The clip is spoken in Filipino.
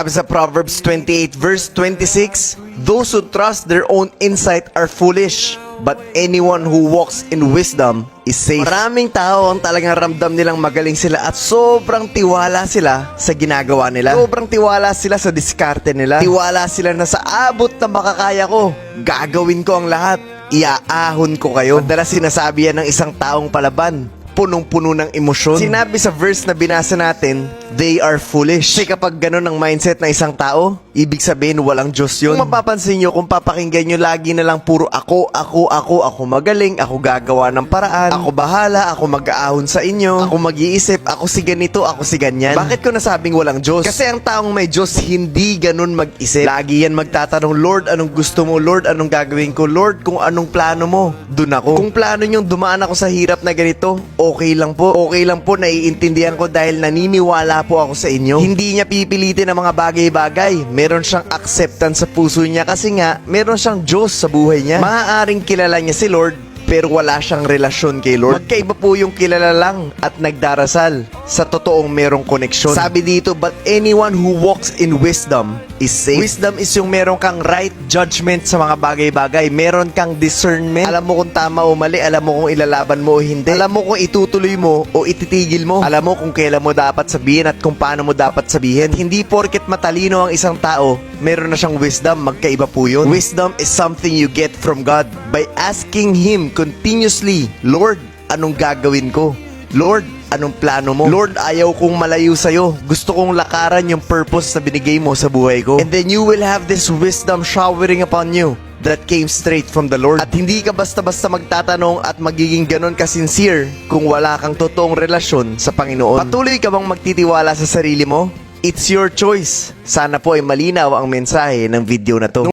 Sabi sa Proverbs 28 verse 26, those who trust their own insight are foolish, but anyone who walks in wisdom is safe. Maraming tao ang talagang ramdam nilang magaling sila at sobrang tiwala sila sa ginagawa nila. Sobrang tiwala sila sa diskarte nila. Tiwala sila na sa abot na makakaya ko, gagawin ko ang lahat. Iaahon ko kayo. Madalas sinasabi yan ng isang taong palaban, punong-puno ng emosyon. Sinabi sa verse na binasa natin, they are foolish. Kasi kapag ganun ang mindset ng isang tao, ibig sabihin walang Diyos yun. Kung mapapansin nyo, kung papakinggan nyo lagi na lang puro ako magaling, ako gagawa ng paraan, ako bahala, ako mag-aahon sa inyo, ako mag-iisip, ako si ganito, ako si ganyan. Bakit ko nasabing walang Diyos? Kasi ang taong may Diyos, hindi ganun mag-isip. Lagi yan magtatanong, Lord, anong gusto mo? Lord, anong gagawin ko? Lord, kung anong plano mo, dun ako. Kung plano nyong dumaan ako sa hirap na ganito, okay lang po. Okay lang po, naiintindihan ko dahil naniniwala po ako sa inyo. Hindi niya pipilitin ang mga bagay-bagay. Meron siyang acceptance sa puso niya kasi nga, meron siyang Diyos sa buhay niya. Maaaring kilala niya si Lord, pero wala siyang relasyon kay Lord. Magkaiba po yung kilala lang at nagdarasal sa totoong merong koneksyon. Sabi dito, but anyone who walks in wisdom is safe. Wisdom is yung meron kang right judgment sa mga bagay-bagay. Meron kang discernment. Alam mo kung tama o mali. Alam mo kung ilalaban mo o hindi. Alam mo kung itutuloy mo o ititigil mo. Alam mo kung kailan mo dapat sabihin at kung paano mo dapat sabihin. Hindi porket matalino ang isang tao, meron na siyang wisdom. Magkaiba po yun. Wisdom is something you get from God by asking Him continuously, Lord, anong gagawin ko? Lord, anong plano mo? Lord, ayaw kong malayo sa'yo. Gusto kong lakaran yung purpose na binigay mo sa buhay ko. And then you will have this wisdom showering upon you that came straight from the Lord. At hindi ka basta-basta magtatanong at magiging ganon ka-sincere kung wala kang totoong relasyon sa Panginoon. Patuloy ka bang magtitiwala sa sarili mo? It's your choice. Sana po ay malinaw ang mensahe ng video na to.